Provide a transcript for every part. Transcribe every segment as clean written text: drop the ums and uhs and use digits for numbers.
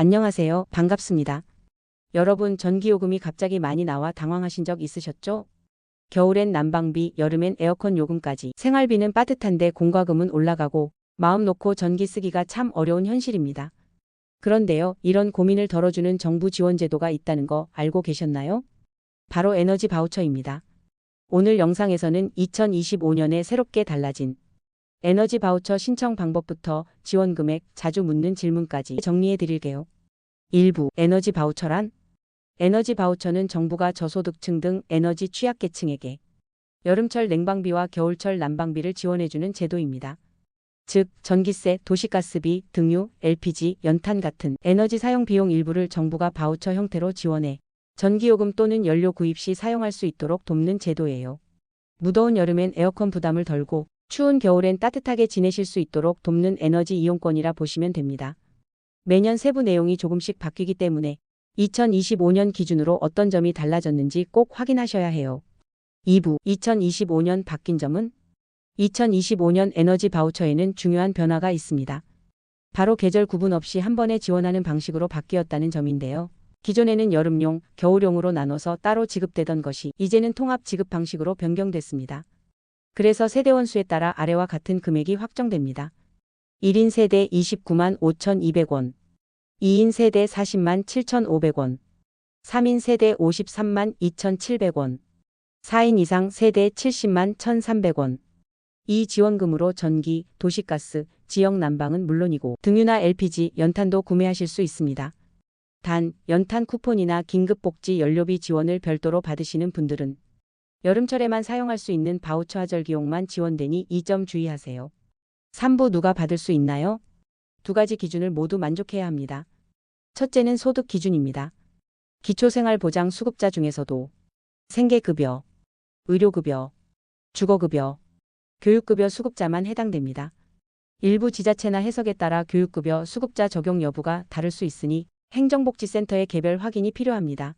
안녕하세요. 반갑습니다. 여러분, 전기요금이 갑자기 많이 나와 당황하신 적 있으셨죠? 겨울엔 난방비, 여름엔 에어컨 요금까지. 생활비는 빠듯한데 공과금은 올라가고 마음 놓고 전기 쓰기가 참 어려운 현실입니다. 그런데요, 이런 고민을 덜어주는 정부 지원 제도가 있다는 거 알고 계셨나요? 바로 에너지 바우처입니다. 오늘 영상에서는 2025년에 새롭게 달라진 에너지 바우처 신청 방법부터 지원 금액, 자주 묻는 질문까지 정리해 드릴게요. 1부 에너지 바우처란? 에너지 바우처는 정부가 저소득층 등 에너지 취약계층에게 여름철 냉방비와 겨울철 난방비를 지원해주는 제도입니다. 즉, 전기세, 도시가스비, 등유, LPG, 연탄 같은 에너지 사용 비용 일부를 정부가 바우처 형태로 지원해 전기요금 또는 연료 구입 시 사용할 수 있도록 돕는 제도예요. 무더운 여름엔 에어컨 부담을 덜고 추운 겨울엔 따뜻하게 지내실 수 있도록 돕는 에너지 이용권이라 보시면 됩니다. 매년 세부 내용이 조금씩 바뀌기 때문에 2025년 기준으로 어떤 점이 달라졌는지 꼭 확인하셔야 해요. 2부 2025년 바뀐 점은? 2025년 에너지 바우처에는 중요한 변화가 있습니다. 바로 계절 구분 없이 한 번에 지원하는 방식으로 바뀌었다는 점인데요. 기존에는 여름용, 겨울용으로 나눠서 따로 지급되던 것이 이제는 통합 지급 방식으로 변경됐습니다. 그래서 세대원 수에 따라 아래와 같은 금액이 확정됩니다. 1인 세대 295만 5,200원, 2인 세대 400만 7,500원, 3인 세대 532만 2,700원, 4인 이상 세대 700만 1,300원. 이 지원금으로 전기, 도시가스, 지역 난방은 물론이고 등유나 LPG, 연탄도 구매하실 수 있습니다. 단, 연탄 쿠폰이나 긴급복지 연료비 지원을 별도로 받으시는 분들은 여름철에만 사용할 수 있는 바우처 하절기용만 지원되니 이 점 주의하세요. 3부 누가 받을 수 있나요? 두 가지 기준을 모두 만족해야 합니다. 첫째는 소득 기준입니다. 기초생활보장 수급자 중에서도 생계급여, 의료급여, 주거급여, 교육급여 수급자만 해당됩니다. 일부 지자체나 해석에 따라 교육급여 수급자 적용 여부가 다를 수 있으니 행정복지센터의 개별 확인이 필요합니다.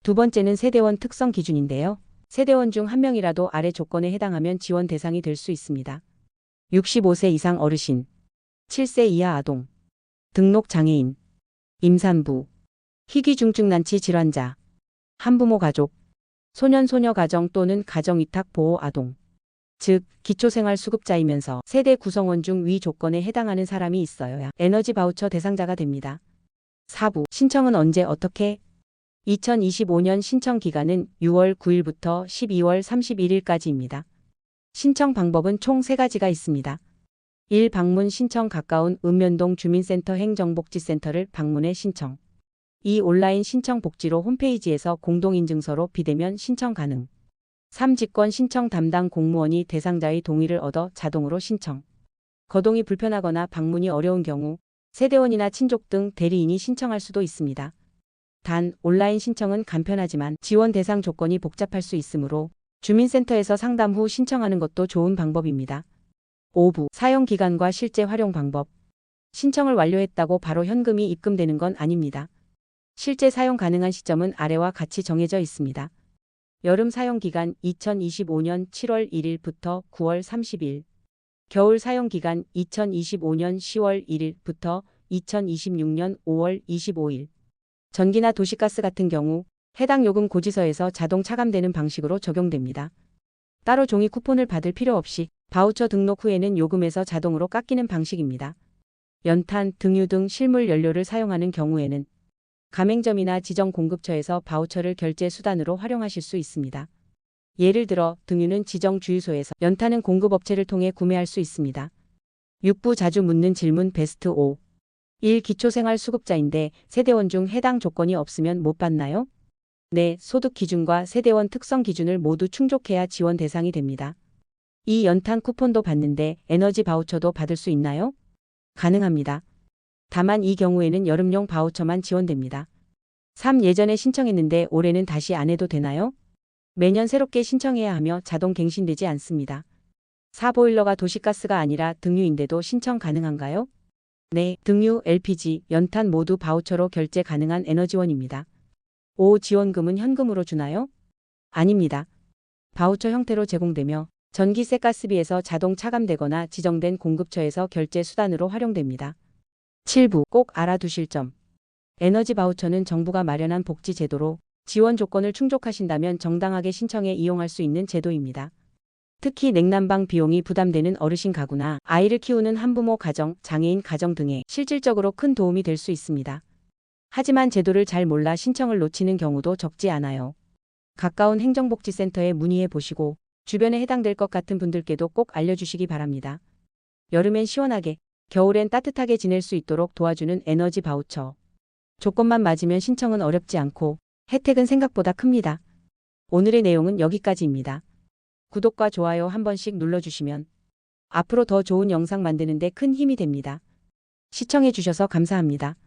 두 번째는 세대원 특성 기준인데요. 세대원 중 한 명이라도 아래 조건에 해당하면 지원 대상이 될 수 있습니다. 65세 이상 어르신, 7세 이하 아동, 등록장애인, 임산부, 희귀중증난치 질환자, 한부모 가족, 소년소녀 가정 또는 가정위탁 보호 아동, 즉 기초생활수급자이면서 세대 구성원 중 위 조건에 해당하는 사람이 있어야 에너지 바우처 대상자가 됩니다. 4부 신청은 언제 어떻게? 2025년 신청 기간은 6월 9일부터 12월 31일까지입니다. 신청 방법은 총 3가지가 있습니다. 1. 방문 신청 가까운 읍면동 주민센터 행정복지센터를 방문해 신청. 2. 온라인 신청 복지로 홈페이지에서 공동인증서로 비대면 신청 가능. 3. 직권 신청 담당 공무원이 대상자의 동의를 얻어 자동으로 신청. 거동이 불편하거나 방문이 어려운 경우 세대원이나 친족 등 대리인이 신청할 수도 있습니다. 단, 온라인 신청은 간편하지만 지원 대상 조건이 복잡할 수 있으므로 주민센터에서 상담 후 신청하는 것도 좋은 방법입니다. 5부 사용 기간과 실제 활용 방법. 신청을 완료했다고 바로 현금이 입금되는 건 아닙니다. 실제 사용 가능한 시점은 아래와 같이 정해져 있습니다. 여름 사용 기간 2025년 7월 1일부터 9월 30일. 겨울 사용 기간 2025년 10월 1일부터 2026년 5월 25일. 전기나 도시가스 같은 경우 해당 요금 고지서에서 자동 차감되는 방식으로 적용됩니다. 따로 종이 쿠폰을 받을 필요 없이 바우처 등록 후에는 요금에서 자동으로 깎이는 방식입니다. 연탄, 등유 등 실물 연료를 사용하는 경우에는 가맹점이나 지정 공급처에서 바우처를 결제 수단으로 활용하실 수 있습니다. 예를 들어 등유는 지정 주유소에서, 연탄은 공급업체를 통해 구매할 수 있습니다. 6부 자주 묻는 질문 베스트 5. 1. 기초생활수급자인데 세대원 중 해당 조건이 없으면 못 받나요? 네, 소득 기준과 세대원 특성 기준을 모두 충족해야 지원 대상이 됩니다. 2. 연탄 쿠폰도 받는데 에너지 바우처도 받을 수 있나요? 가능합니다. 다만 이 경우에는 여름용 바우처만 지원됩니다. 3. 예전에 신청했는데 올해는 다시 안 해도 되나요? 매년 새롭게 신청해야 하며 자동 갱신되지 않습니다. 4. 보일러가 도시가스가 아니라 등유인데도 신청 가능한가요? 네, 등유, LPG, 연탄 모두 바우처로 결제 가능한 에너지원입니다. 5. 지원금은 현금으로 주나요? 아닙니다. 바우처 형태로 제공되며 전기세 가스비에서 자동 차감되거나 지정된 공급처에서 결제 수단으로 활용됩니다. 7부 꼭 알아두실 점. 에너지 바우처는 정부가 마련한 복지 제도로 지원 조건을 충족하신다면 정당하게 신청해 이용할 수 있는 제도입니다. 특히 냉난방 비용이 부담되는 어르신 가구나 아이를 키우는 한부모 가정, 장애인 가정 등에 실질적으로 큰 도움이 될 수 있습니다. 하지만 제도를 잘 몰라 신청을 놓치는 경우도 적지 않아요. 가까운 행정복지센터에 문의해 보시고 주변에 해당될 것 같은 분들께도 꼭 알려주시기 바랍니다. 여름엔 시원하게, 겨울엔 따뜻하게 지낼 수 있도록 도와주는 에너지 바우처. 조건만 맞으면 신청은 어렵지 않고 혜택은 생각보다 큽니다. 오늘의 내용은 여기까지입니다. 구독과 좋아요 한 번씩 눌러주시면 앞으로 더 좋은 영상 만드는 데 큰 힘이 됩니다. 시청해 주셔서 감사합니다.